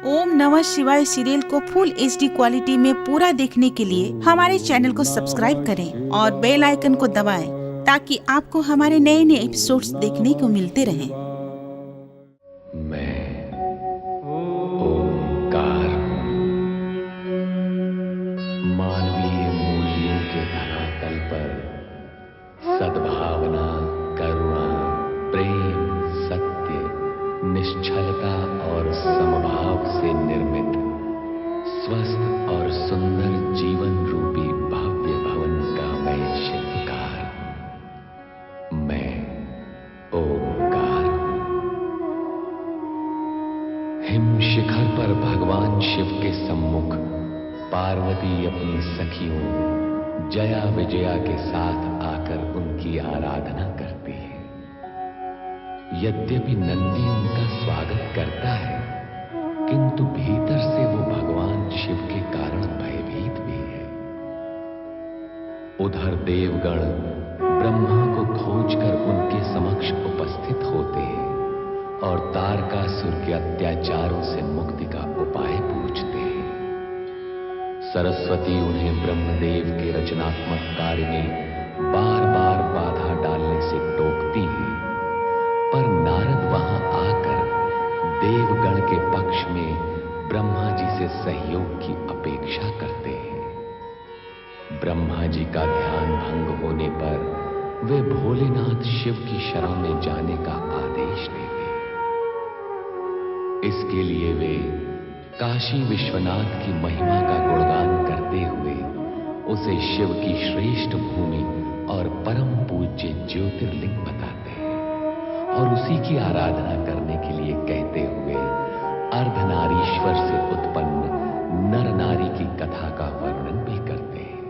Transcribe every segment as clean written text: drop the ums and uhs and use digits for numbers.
ओम नमः शिवाय सीरियल को फुल HD क्वालिटी में पूरा देखने के लिए हमारे चैनल को सब्सक्राइब करें और बेल आइकन को दबाएं ताकि आपको हमारे नए नए एपिसोड्स देखने को मिलते रहें। मैं ओंकार मानवीय मूल्यों के धरातल पर सद्भावना, करुणा, प्रेम, सत्य, निश्चलता और समभाव से निर्मित स्वस्थ और सुंदर जीवन रूपी भव्य भवन का मैं शिल्पकार, मैं ओंकार। हिम शिखर पर भगवान शिव के सम्मुख पार्वती अपनी सखियों जया विजया के साथ आकर उनकी आराधना करती है। यद्यपि नंदी उनका स्वागत करता है, किंतु भीतर से वो भगवान शिव के कारण भयभीत भी है। उधर देवगण ब्रह्मा को खोजकर उनके समक्ष उपस्थित होते हैं और तारकासुर के अत्याचारों से मुक्ति का उपाय पूछते हैं। सरस्वती उन्हें ब्रह्मदेव के रचनात्मक कार्य में बार बार बाधा डालने से टोकती है, पर नारद वहां आकर देवगण के पक्ष में ब्रह्मा जी से सहयोग की अपेक्षा करते हैं। ब्रह्मा जी का ध्यान भंग होने पर वे भोलेनाथ शिव की शरण में जाने का आदेश देते हैं। इसके लिए वे काशी विश्वनाथ की महिमा का गुणगान करते हुए उसे शिव की श्रेष्ठ भूमि और परम पूज्य ज्योतिर्लिंग बताते हैं और उसी की आराधना करने के लिए कहते हुए अर्धनारीश्वर से उत्पन्न नर नारी की कथा का वर्णन भी करते हैं।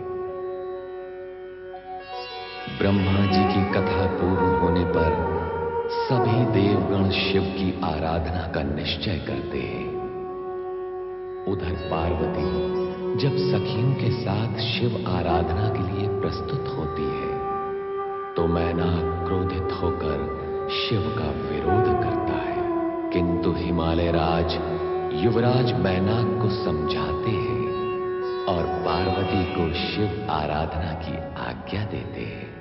ब्रह्मा जी की कथा पूर्ण होने पर सभी देवगण शिव की आराधना का निश्चय करते हैं। उधर पार्वती जब सखियों के साथ शिव आराधना के लिए प्रस्तुत होती है, तो मैनाक क्रोधित होकर शिव का विरोध करता है, किंतु हिमालय राज युवराज मैनाक को समझाते हैं और पार्वती को शिव आराधना की आज्ञा देते हैं।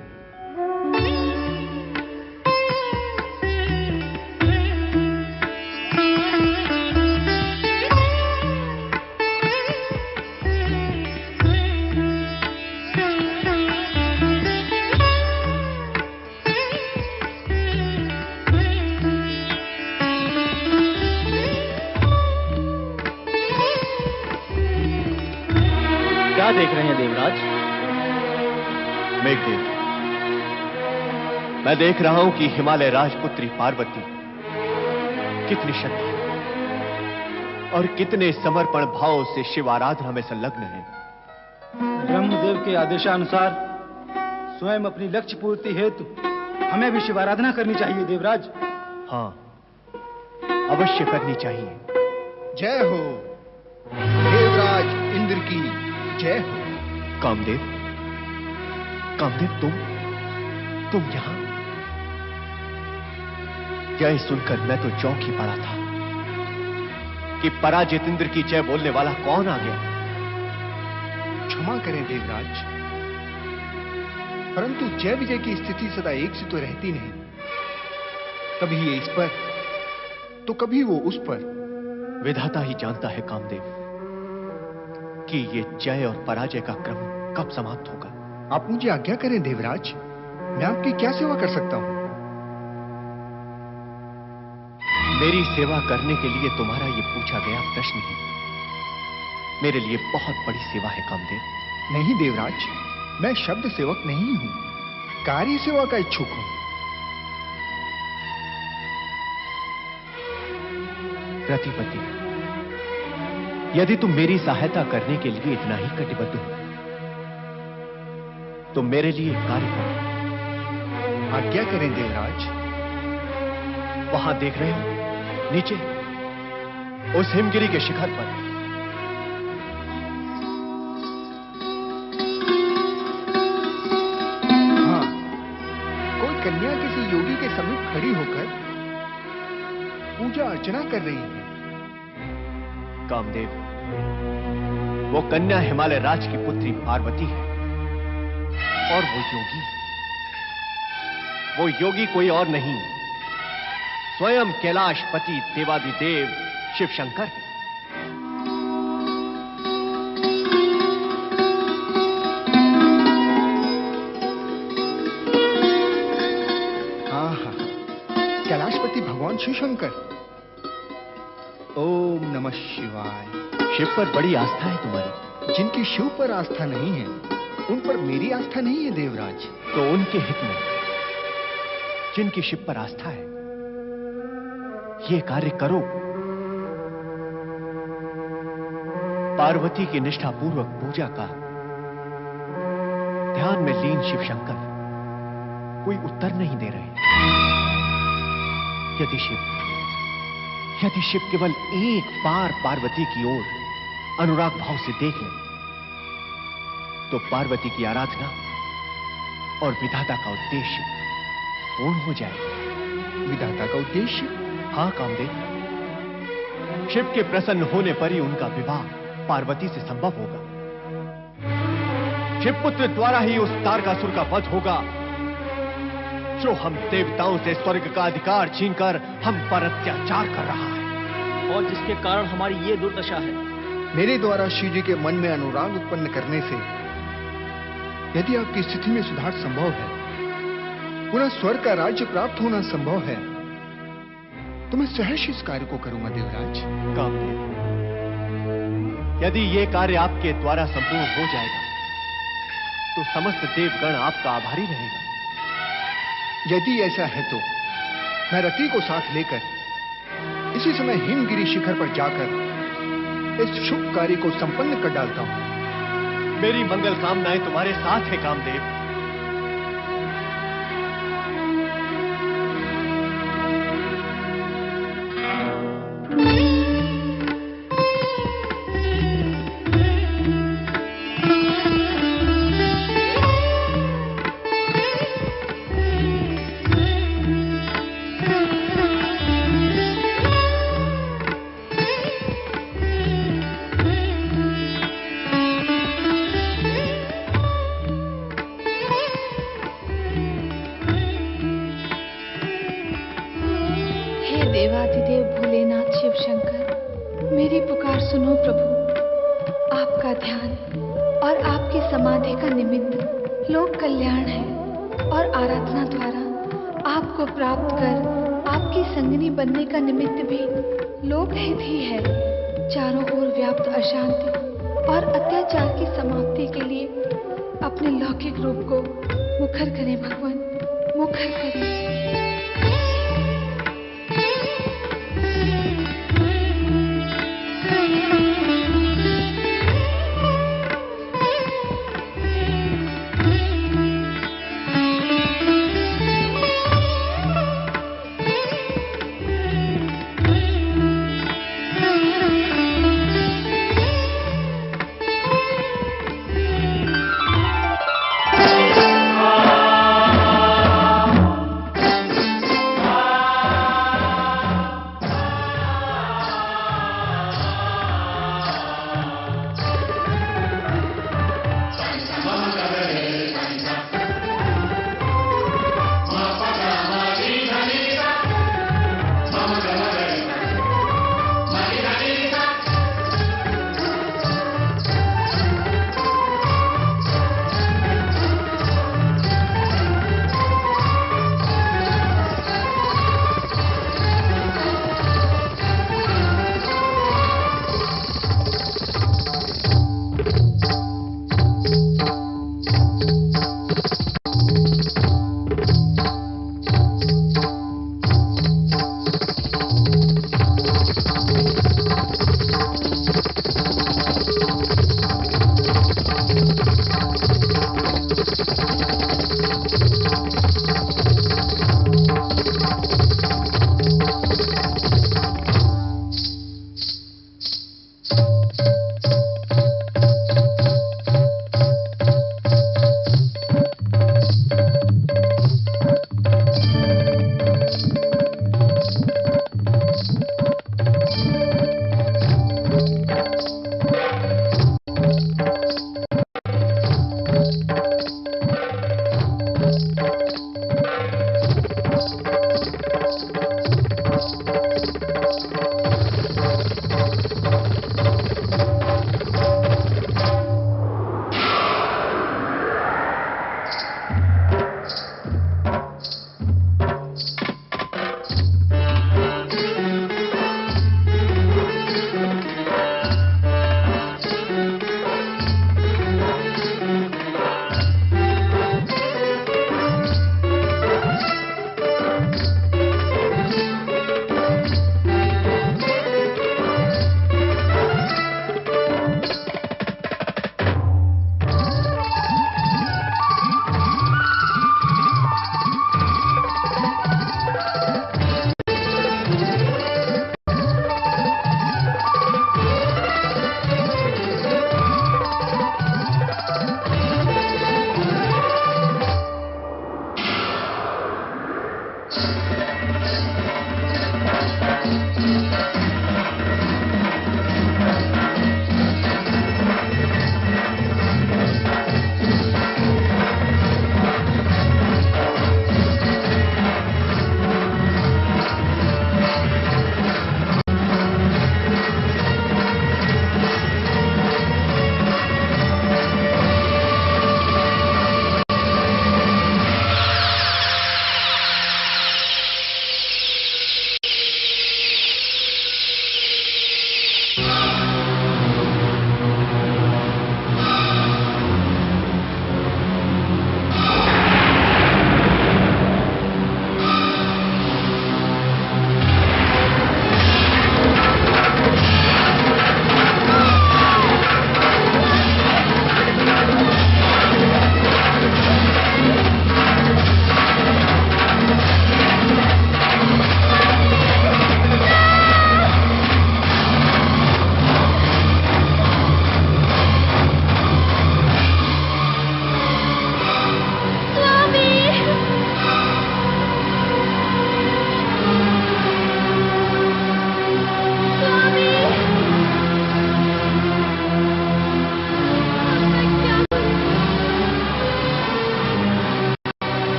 क्या देख रहे हैं देवराज? मेघदेव, मैं देख रहा हूं कि हिमालय राजपुत्री पार्वती कितनी श्रद्धा और कितने समर्पण भाव से शिव आराधना में संलग्न है। ब्रह्मदेव के आदेशानुसार स्वयं अपनी लक्ष्य पूर्ति हेतु हमें भी शिव आराधना करनी चाहिए देवराज। हाँ, अवश्य करनी चाहिए। जय हो देवराज इंद्र की जय हो। कामदेव, कामदेव, तुम यहां? यह सुनकर मैं तो चौंक ही पड़ा था कि पराजित इंद्र की जय बोलने वाला कौन आ गया। क्षमा करें देवराज, परंतु जय विजय की स्थिति सदा एक सी तो रहती नहीं। कभी ये इस पर तो कभी वो उस पर। विधाता ही जानता है कामदेव कि ये जय और पराजय का क्रम कब समाप्त होगा। आप मुझे आज्ञा करें देवराज, मैं आपकी क्या सेवा कर सकता हूं? मेरी सेवा करने के लिए तुम्हारा ये पूछा गया प्रश्न ही मेरे लिए बहुत बड़ी सेवा है कामदेव। नहीं देवराज, मैं शब्द सेवक नहीं हूं, कार्य सेवा का इच्छुक हूं। प्रतिपति, यदि तुम मेरी सहायता करने के लिए इतना ही कटिबद्ध हो तो मेरे लिए कार्य करो। आज्ञा करें देवराज। वहां देख रहे हो, नीचे उस हिमगिरी के शिखर पर हाँ, कोई कन्या किसी योगी के समीप खड़ी होकर पूजा अर्चना कर रही है। कामदेव, वो कन्या हिमालय राज की पुत्री पार्वती है और वो योगी कोई और नहीं, स्वयं कैलाशपति देवादिदेव शिव शंकर है। कैलाशपति भगवान शिव शंकर। ओम नमः शिवाय। शिव पर बड़ी आस्था है तुम्हारी। जिनकी शिव पर आस्था नहीं है, उन पर मेरी आस्था नहीं है देवराज। तो उनके हित में जिनकी शिव पर आस्था है, ये कार्य करो। पार्वती की निष्ठापूर्वक पूजा का ध्यान में लीन शिव शंकर कोई उत्तर नहीं दे रहे। यदि शिव केवल एक बार पार्वती की ओर अनुराग भाव से देख ले, तो पार्वती की आराधना और विधाता का उद्देश्य पूर्ण हो जाएगा। विधाता का उद्देश्य? हाँ कामदेव, शिव के प्रसन्न होने पर ही उनका विवाह पार्वती से संभव होगा। शिवपुत्र द्वारा ही उस तारकासुर का वध होगा जो हम देवताओं से स्वर्ग का अधिकार छीनकर हम पर अत्याचार कर रहा है, और जिसके कारण हमारी ये दुर्दशा है। मेरे द्वारा शिव जी के मन में अनुराग उत्पन्न करने से यदि आपकी स्थिति में सुधार संभव है, पुनः स्वर्ग का राज्य प्राप्त होना संभव है, तो मैं सहर्ष इस कार्य को करूंगा देवराज। कामदेव, यदि ये कार्य आपके द्वारा संपूर्ण हो जाएगा, तो समस्त देवगण आपका आभारी रहेगा। यदि ऐसा है तो मैं रति को साथ लेकर इसी समय हिमगिरी शिखर पर जाकर इस शुभ कार्य को संपन्न कर डालता हूं। मेरी मंगल कामनाएं तुम्हारे साथ है कामदेव। देवाधिदेव भोलेनाथ शिव शंकर, मेरी पुकार सुनो प्रभु। आपका ध्यान और आपकी समाधि का निमित्त लोक कल्याण है, और आराधना द्वारा आपको प्राप्त कर आपकी संगनी बनने का निमित्त भी लोक हित ही है। चारों ओर व्याप्त अशांति और अत्याचार की समाप्ति के लिए अपने लौकिक रूप को मुखर करें भगवान, मुखर करें।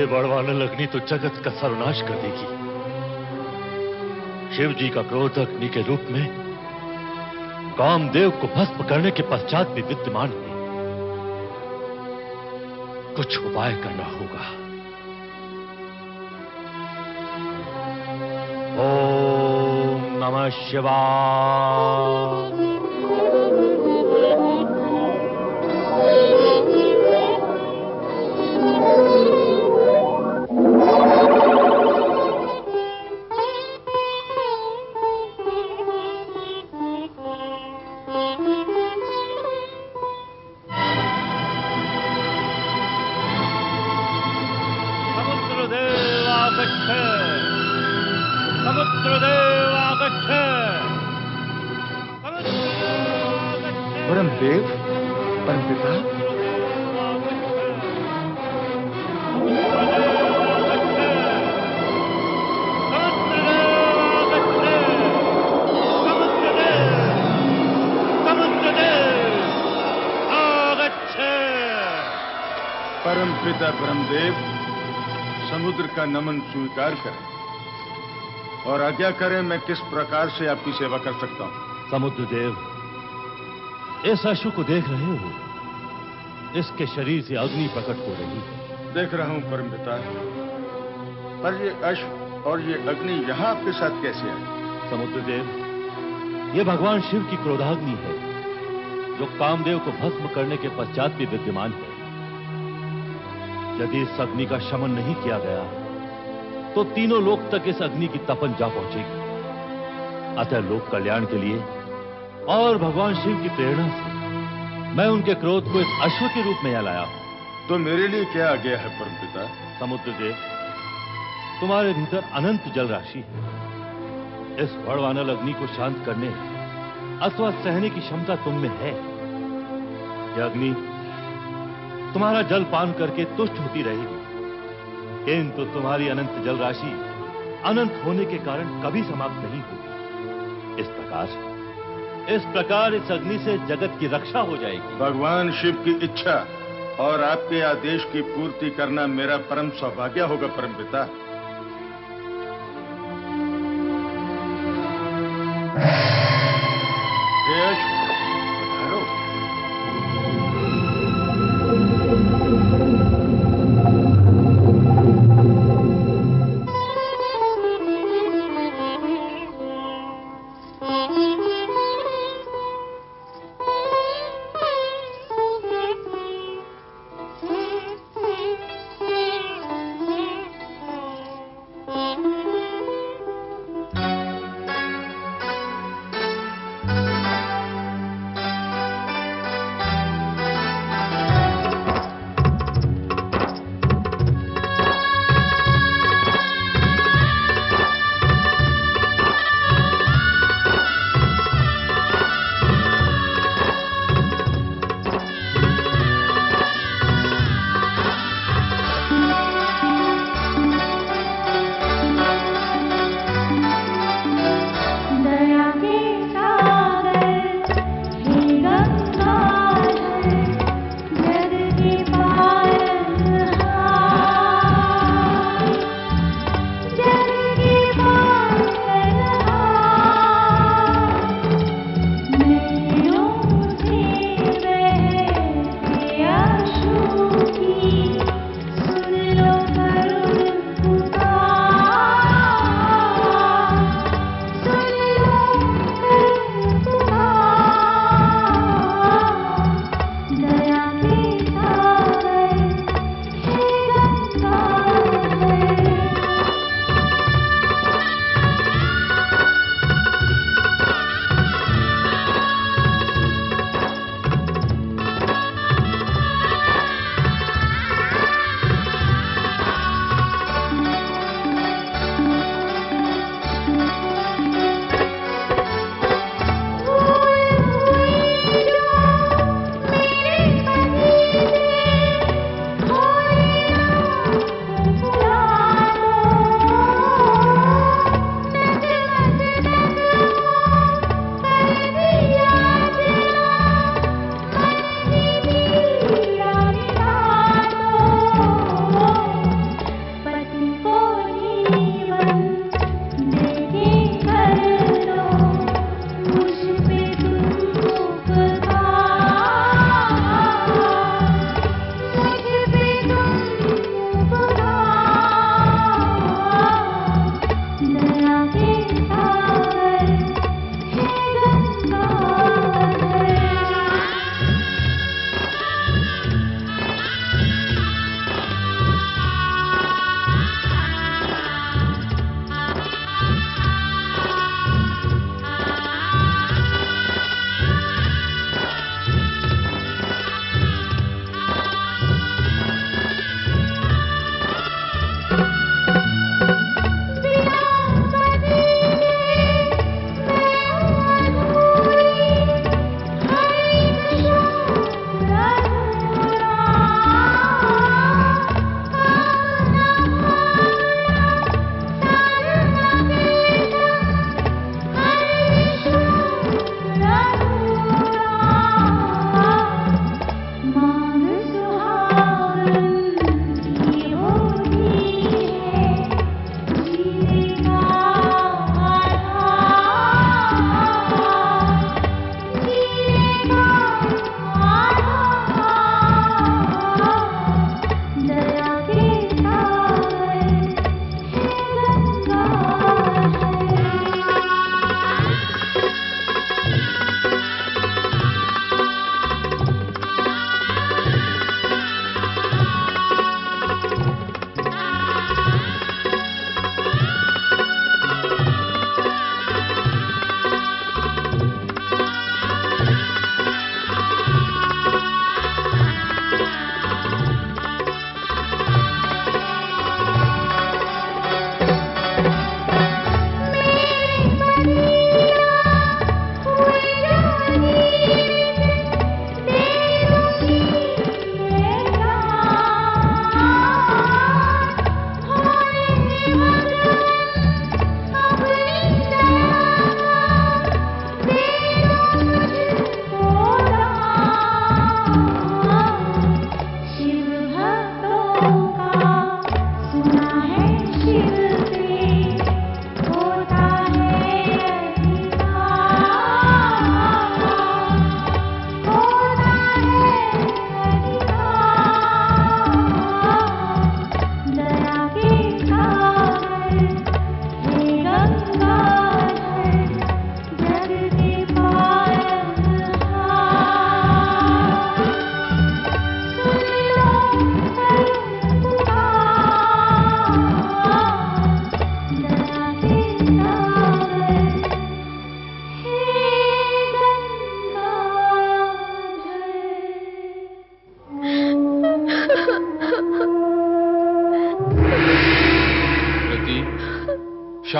ये बड़वानल अग्नि तो जगत का सर्वनाश कर देगी। शिव जी का क्रोध अग्नि के रूप में कामदेव को भस्म करने के पश्चात भी विद्यमान है। कुछ उपाय करना होगा। ओम नमः शिवाय। परमदेव, परमपिता, परमपिता परमदेव, समुद्र का नमन स्वीकार करें और आज्ञा करें मैं किस प्रकार से आपकी सेवा कर सकता हूं। समुद्र देव, इस अश्व को देख रहे हो? इसके शरीर से अग्नि प्रकट हो रही है। देख रहा हूं परमपिता, पर ये अश्व और ये अग्नि यहां आपके साथ कैसे आई? समुद्र देव, ये भगवान शिव की क्रोधाग्नि है जो कामदेव को भस्म करने के पश्चात भी विद्यमान है। यदि इस अग्नि का शमन नहीं किया गया तो तीनों लोक तक इस अग्नि की तपन जा पहुंचेगी। अतः लोक कल्याण के लिए और भगवान शिव की प्रेरणा से मैं उनके क्रोध को इस अश्व के रूप में यहाँ लाया हूं। तो मेरे लिए क्या आ गया है परमपिता? समुद्र देव, तुम्हारे भीतर अनंत जल राशि है। इस बड़वानल अग्नि को शांत करने अथवा सहने की क्षमता तुम में है। यह अग्नि तुम्हारा जल पान करके तुष्ट होती रहेगी, किंतु तुम्हारी अनंत जल राशि अनंत होने के कारण कभी समाप्त नहीं होगी। इस प्रकार इस अग्नि से जगत की रक्षा हो जाएगी। भगवान शिव की इच्छा और आपके आदेश की पूर्ति करना मेरा परम सौभाग्य होगा परमपिता।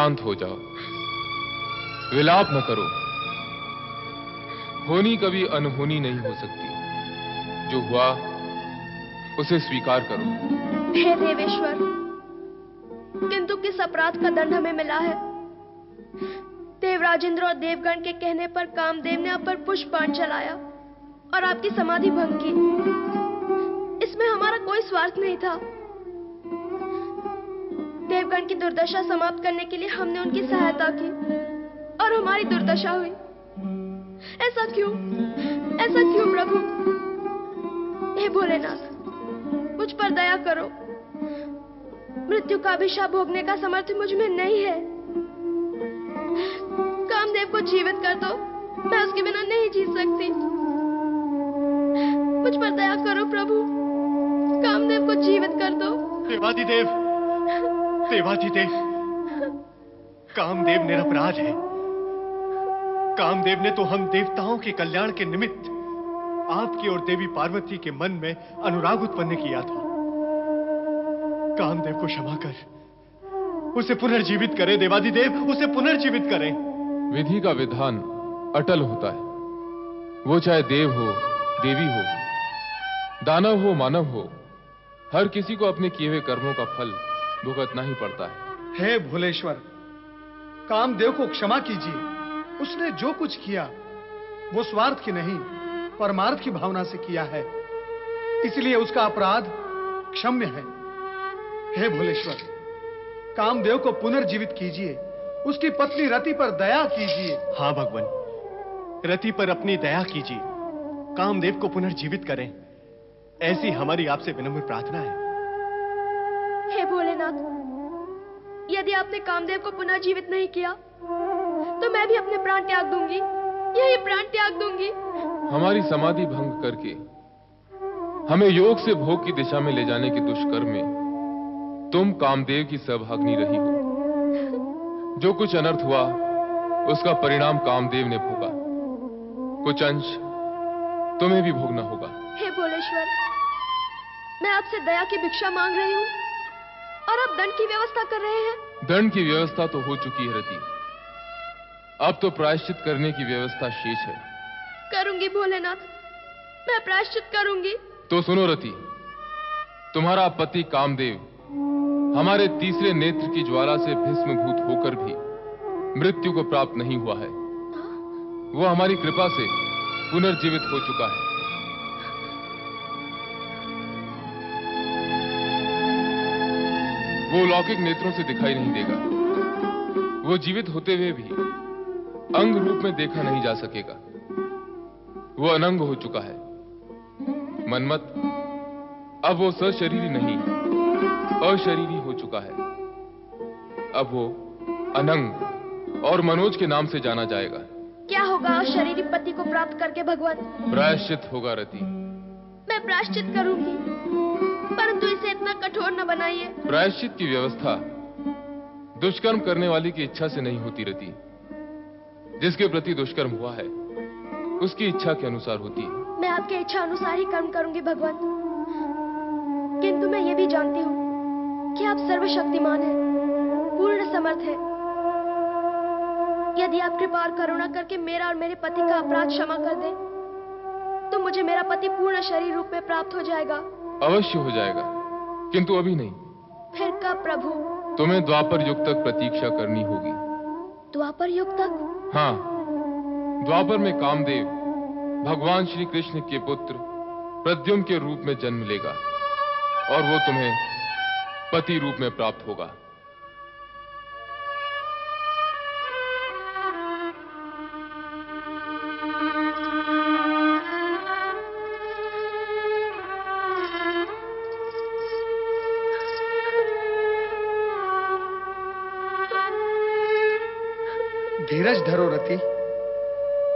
शांत हो जाओ, विलाप न करो। होनी कभी अनहोनी नहीं हो सकती। जो हुआ उसे स्वीकार करो। हे देवेश्वर, किंतु किस अपराध का दंड हमें मिला है? देवराज इंद्र और देवगण के कहने पर कामदेव ने आप पर पुष्पबाण चलाया और आपकी समाधि भंग की। इसमें हमारा कोई स्वार्थ नहीं था। देवगण की दुर्दशा समाप्त करने के लिए हमने उनकी सहायता की और हमारी दुर्दशा हुई। ऐसा क्यों? ऐसा क्यों प्रभु? हे भोलेनाथ, मुझ पर दया करो। मृत्यु का अभिशाप भोगने का सामर्थ्य मुझ में नहीं है। कामदेव को जीवित कर दो, मैं उसके बिना नहीं जी सकती। मुझ पर दया करो प्रभु, कामदेव को जीवित कर दो। देवाधिदेव, देवाधिदेव, कामदेव निरपराध है। कामदेव ने तो हम देवताओं के कल्याण के निमित्त आपकी और देवी पार्वती के मन में अनुराग उत्पन्न किया था। कामदेव को क्षमा कर उसे पुनर्जीवित करें। देवाधिदेव, उसे पुनर्जीवित करें। विधि का विधान अटल होता है। वो चाहे देव हो, देवी हो, दानव हो, मानव हो, हर किसी को अपने किए हुए कर्मों का फल भुगतना ही पड़ता है। हे भोलेश्वर, कामदेव को क्षमा कीजिए। उसने जो कुछ किया वो स्वार्थ की नहीं, परमार्थ की भावना से किया है, इसलिए उसका अपराध क्षम्य है। हे भोलेश्वर, कामदेव को पुनर्जीवित कीजिए। उसकी पत्नी रति पर दया कीजिए। हाँ भगवान, रति पर अपनी दया कीजिए। कामदेव को पुनर्जीवित करें, ऐसी हमारी आपसे विनम्र प्रार्थना है। हे भोलेनाथ, यदि आपने कामदेव को पुनर्जीवित नहीं किया तो मैं भी अपने प्राण त्याग दूंगी। यही प्राण त्याग दूंगी। हमारी समाधि भंग करके हमें योग से भोग की दिशा में ले जाने के दुष्कर्म में तुम कामदेव की सहभागिनी रही हो। जो कुछ अनर्थ हुआ उसका परिणाम कामदेव ने भोगा। कुछ अंश तुम्हें भी भोगना होगा। हे भोलेश्वर, मैं आपसे दया की भिक्षा मांग रही हूँ और आप दंड की व्यवस्था कर रहे हैं। दंड की व्यवस्था तो हो चुकी है रति, अब तो प्रायश्चित करने की व्यवस्था शेष है। करूंगी भोलेनाथ, मैं प्रायश्चित करूंगी। तो सुनो रति, तुम्हारा पति कामदेव हमारे तीसरे नेत्र की ज्वाला से भस्मीभूत होकर भी मृत्यु को प्राप्त नहीं हुआ है। वो हमारी कृपा से पुनर्जीवित हो चुका है। वो लौकिक नेत्रों से दिखाई नहीं देगा। वो जीवित होते हुए भी अंग रूप में देखा नहीं जा सकेगा। वो अनंग हो चुका है। मन्मथ, अब वो सशरीरी नहीं, अशरीरी हो चुका है। अब वो अनंग और मनोज के नाम से जाना जाएगा। क्या होगा अशरीरी पति को प्राप्त करके भगवान? प्रायश्चित होगा रति। मैं प्रायश्चित करूंगी, परंतु इसे इतना कठोर न बनाइए। प्रायश्चित की व्यवस्था दुष्कर्म करने वाली की इच्छा से नहीं होती रति। जिसके प्रति दुष्कर्म हुआ है उसकी इच्छा के अनुसार होती है। मैं आपके इच्छा अनुसार ही कर्म करूंगी भगवान, किंतु मैं ये भी जानती हूँ कि आप सर्वशक्तिमान हैं, पूर्ण समर्थ हैं। यदि आप कृपा और करुणा करके मेरा और मेरे पति का अपराध क्षमा कर दें तो मुझे मेरा पति पूर्ण शरीर रूप में प्राप्त हो जाएगा। अवश्य हो जाएगा, किंतु अभी नहीं। फिर कब प्रभु? तुम्हें द्वापर युग तक प्रतीक्षा करनी होगी। द्वापर युग तक? हाँ, द्वापर में कामदेव भगवान श्री कृष्ण के पुत्र प्रद्युम्न के रूप में जन्म लेगा और वो तुम्हें पति रूप में प्राप्त होगा। धीरज धरो रति।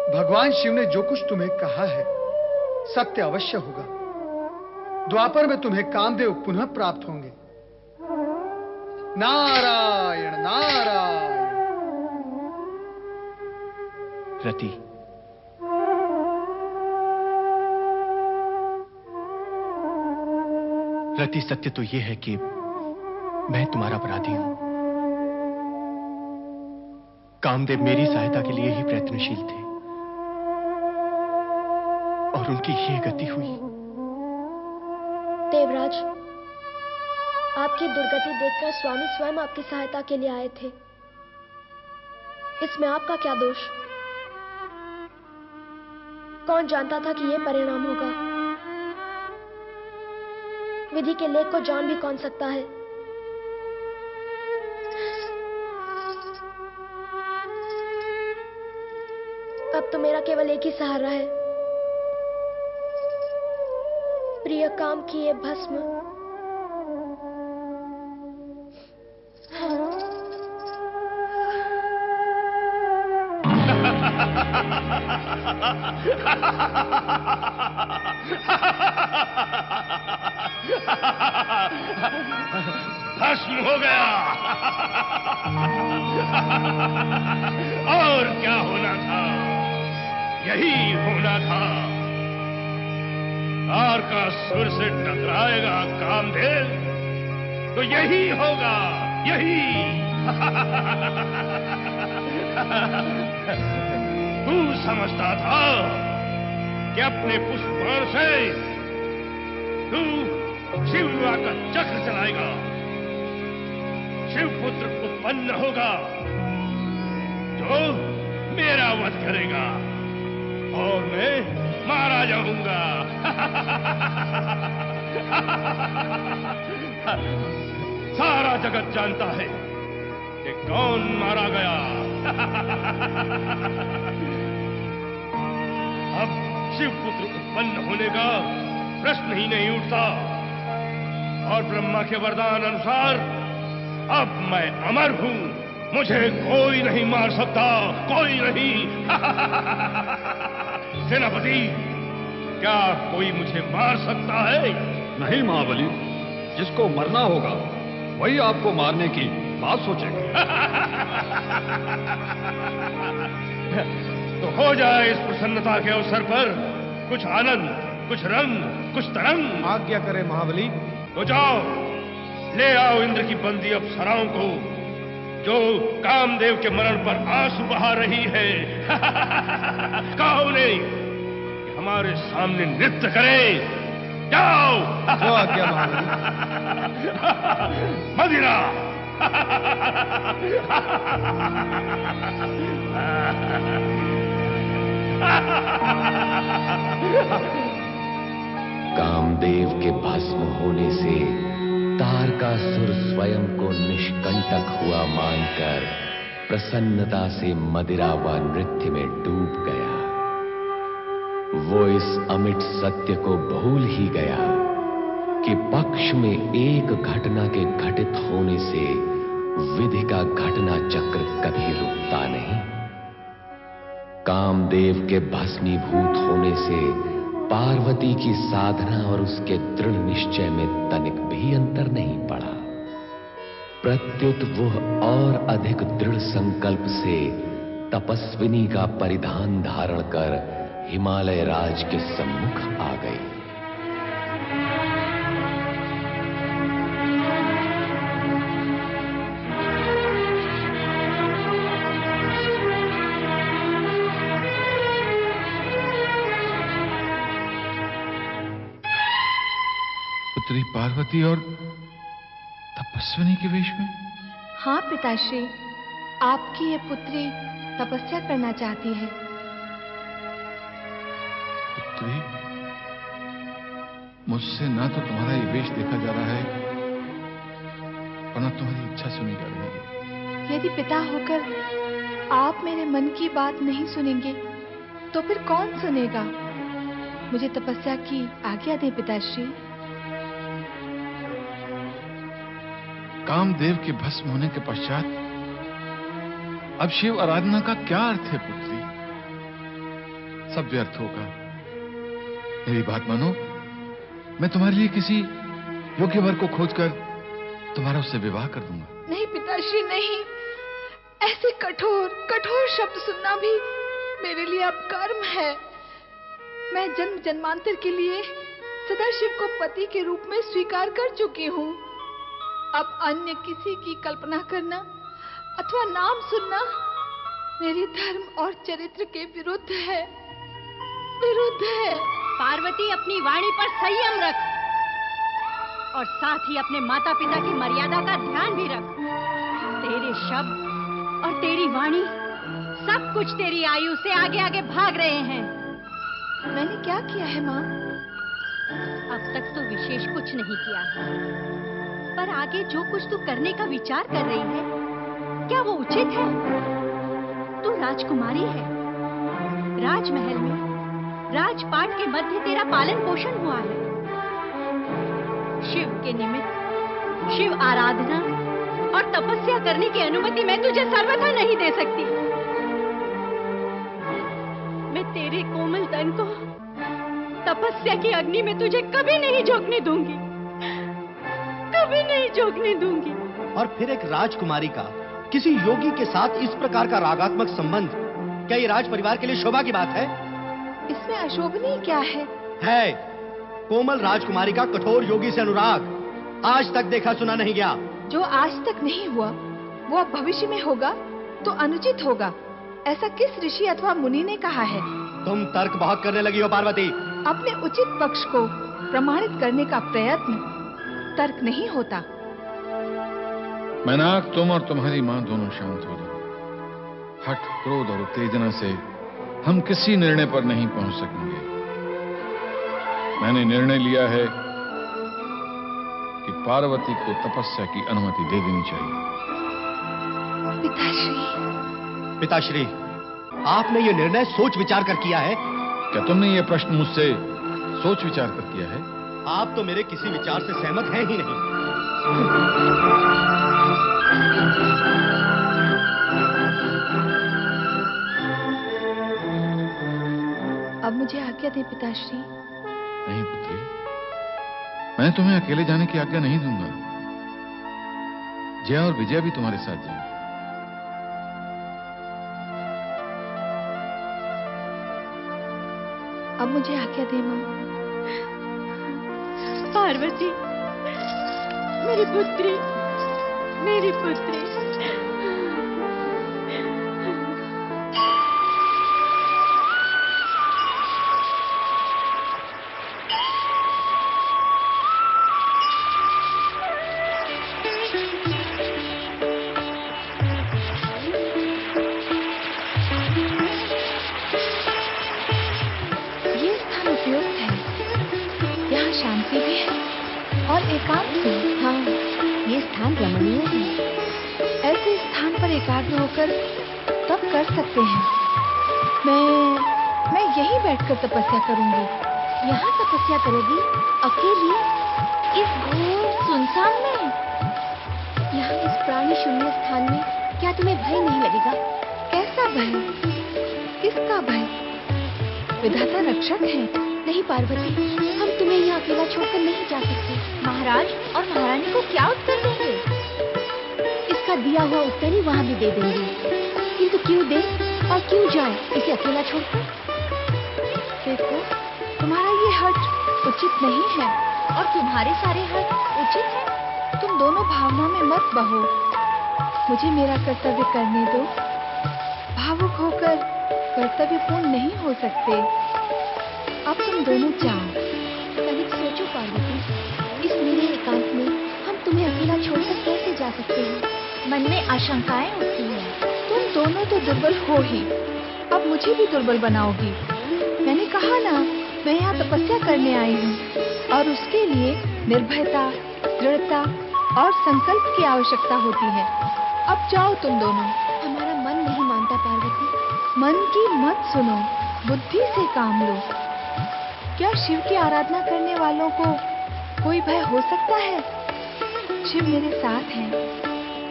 भगवान शिव ने जो कुछ तुम्हें कहा है सत्य अवश्य होगा। द्वापर में तुम्हें कामदेव पुनः प्राप्त होंगे। नारायण नारायण। रति, रति, सत्य तो यह है कि मैं तुम्हारा अपराधी हूं। कामदेव मेरी सहायता के लिए ही प्रयत्नशील थे और उनकी ये गति हुई। देवराज, आपकी दुर्गति देखकर स्वामी स्वयं आपकी सहायता के लिए आए थे। इसमें आपका क्या दोष? कौन जानता था कि यह परिणाम होगा? विधि के लेख को जान भी कौन सकता है? अब तो मेरा केवल एक ही सहारा है, प्रिय काम की ये भस्म। भस्म हो गया। और क्या होना था? यही होना था। तार का सुर से टकराएगा कामदेव तो यही होगा, यही। तू समझता था कि अपने पुष्पबाण से तू शिव विवाह का चक्र चलाएगा, शिवपुत्र उत्पन्न होगा जो मेरा वध करेगा और मैं मारा जाऊंगा। सारा जगत जानता है कि कौन मारा गया। अब शिवपुत्र उत्पन्न होने का प्रश्न ही नहीं उठता और ब्रह्मा के वरदान अनुसार अब मैं अमर हूं, मुझे कोई नहीं मार सकता, कोई नहीं। सेनापति, क्या कोई मुझे मार सकता है? नहीं महाबली, जिसको मरना होगा वही आपको मारने की बात सोचेगा। तो हो जाए इस प्रसन्नता के अवसर पर कुछ आनंद, कुछ रंग, कुछ तरंग। आज्ञा करें महाबली। तो जाओ, ले आओ इंद्र की बंदी अप्सराओं को जो कामदेव के मरण पर आंसू बहा रही है। कहो उन्हें कि हमारे सामने नृत्य करें। जाओ। जो आज्ञा महाबली। मदिरा। कामदेव के भस्म होने से तारकासुर स्वयं को निष्कंटक हुआ मानकर प्रसन्नता से मदिरा व नृत्य में डूब गया। वो इस अमिट सत्य को भूल ही गया कि पक्ष में एक घटना के घटित होने से विधि का घटना चक्र कभी रुकता नहीं। कामदेव के भस्मीभूत होने से पार्वती की साधना और उसके दृढ़ निश्चय में तनिक भी अंतर नहीं पड़ा। प्रत्युत वह और अधिक दृढ़ संकल्प से तपस्विनी का परिधान धारण कर हिमालय राज के सम्मुख आ गई। पुत्री पार्वती और तपस्विनी के वेश में? हाँ पिताश्री, आपकी ये पुत्री तपस्या करना चाहती है। पुत्री, मुझसे ना तो तुम्हारा ये वेश देखा जा रहा है और ना तुम्हारी इच्छा सुनी जा रही है। यदि पिता होकर आप मेरे मन की बात नहीं सुनेंगे तो फिर कौन सुनेगा? मुझे तपस्या की आज्ञा दें पिताश्री। कामदेव के भस्म होने के पश्चात अब शिव आराधना का क्या अर्थ है पुत्री? सब व्यर्थ होगा। मेरी बात मानो, मैं तुम्हारे लिए किसी योग्य वर को खोजकर तुम्हारा उससे विवाह कर दूंगा। नहीं पिताश्री, नहीं। ऐसे कठोर शब्द सुनना भी मेरे लिए अब कर्म है। मैं जन्म जन्मांतर के लिए सदाशिव को पति के रूप में स्वीकार कर चुकी हूँ। अब अन्य किसी की कल्पना करना अथवा नाम सुनना मेरे धर्म और चरित्र के विरुद्ध है, विरुद्ध है। पार्वती, अपनी वाणी पर संयम रख और साथ ही अपने माता पिता की मर्यादा का ध्यान भी रख। तेरे शब्द और तेरी वाणी सब कुछ तेरी आयु से आगे आगे भाग रहे हैं। मैंने क्या किया है माँ? अब तक तो विशेष कुछ नहीं किया है, पर आगे जो कुछ तू करने का विचार कर रही है, क्या वो उचित है? तू राजकुमारी है, राजमहल में राजपाट के मध्य तेरा पालन पोषण हुआ है। शिव के निमित्त शिव आराधना और तपस्या करने की अनुमति मैं तुझे सर्वथा नहीं दे सकती। मैं तेरे कोमल तन को तपस्या की अग्नि में तुझे कभी नहीं झोंकने दूंगी, कभी नहीं झोंकने दूंगी। और फिर एक राजकुमारी का किसी योगी के साथ इस प्रकार का रागात्मक संबंध, क्या ये राज परिवार के लिए शोभा की बात है? इसमें अशोभनीय क्या है? है कोमल राजकुमारी का कठोर योगी से अनुराग आज तक देखा सुना नहीं गया। जो आज तक नहीं हुआ वो अब भविष्य में होगा तो अनुचित होगा, ऐसा किस ऋषि अथवा मुनि ने कहा है? तुम तर्क बहुत करने लगी हो पार्वती। अपने उचित पक्ष को प्रमाणित करने का प्रयत्न तर्क नहीं होता। मैनाक, तुम और तुम्हारी माँ दोनों शांत हो जाओ। हठ, क्रोध और उत्तेजना से हम किसी निर्णय पर नहीं पहुंच सकेंगे। मैंने निर्णय लिया है कि पार्वती को तपस्या की अनुमति दे देनी चाहिए। पिताश्री। पिताश्री, आपने ये निर्णय सोच विचार कर किया है? क्या तुमने ये प्रश्न मुझसे सोच विचार कर किया है? आप तो मेरे किसी विचार से सहमत हैं ही नहीं। अब मुझे आज्ञा दें पिताश्री। नहीं पुत्री, मैं तुम्हें अकेले जाने की आज्ञा नहीं दूंगा। जया और विजया भी तुम्हारे साथ जाएंगे। अब मुझे आज्ञा दे मां। पार्वती, मेरी पुत्री, मेरी पुत्री। होकर तब कर सकते हैं। मैं यहीं बैठकर तपस्या करूंगी। यहाँ तपस्या करोगी? अकेली? इस घोर सुनसान में? यहाँ इस प्राणी शून्य स्थान में क्या तुम्हें भय नहीं लगेगा? कैसा भय? किसका भय? विधाता रक्षक है। नहीं पार्वती, हम तुम्हें यहाँ अकेला छोड़कर नहीं जा सकते। महाराज और महारानी को क्या उत्तर देंगे? इसका दिया हुआ उत्तर ही वहाँ भी दे देंगे, किंतु क्यों दे और क्यों जाए इसे अकेला छोड़कर? देखो, तुम्हारा ये हट उचित नहीं है और तुम्हारे सारे हट उचित है। तुम दोनों भावना में मत बहो। मुझे मेरा कर्तव्य करने दो। भावुक होकर कर्तव्य पूर्ण नहीं हो सकते। अब तुम दोनों जाओ। तनिक सोचो पार्वती, इस मेरे एकांत में हम तुम्हें अकेला छोड़कर कैसे जा सकते हैं? मन में आशंकाएं उठती हैं। तुम दोनों तो दुर्बल हो ही, अब मुझे भी दुर्बल बनाओगी। मैंने कहा ना, मैं यहाँ तपस्या करने आई हूँ और उसके लिए निर्भयता, दृढ़ता और संकल्प की आवश्यकता होती है। अब जाओ तुम दोनों। हमारा मन नहीं मानता पार्वती। मन की मत सुनो, बुद्धि से काम लो। क्या शिव की आराधना करने वालों को कोई भय हो सकता है? शिव मेरे साथ हैं।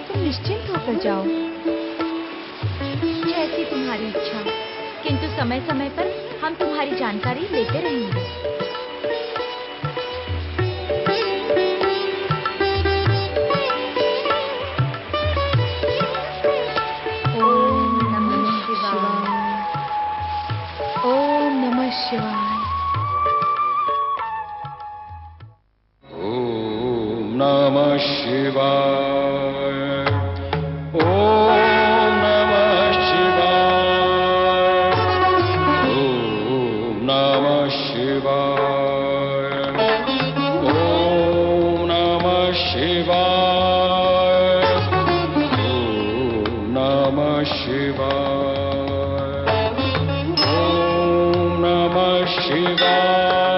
तुम निश्चिंत होकर जाओ। जैसी तुम्हारी इच्छा, किंतु समय समय पर हम तुम्हारी जानकारी लेते रहेंगे। ओम नमः शिवाय। ओम नमः शिवाय। ओम नमः शिवाय। ओम नमः शिवाय। शिवाय। ओम नमः शिवाय। ओम नमः शिवाय। ओम नमः शिवाय।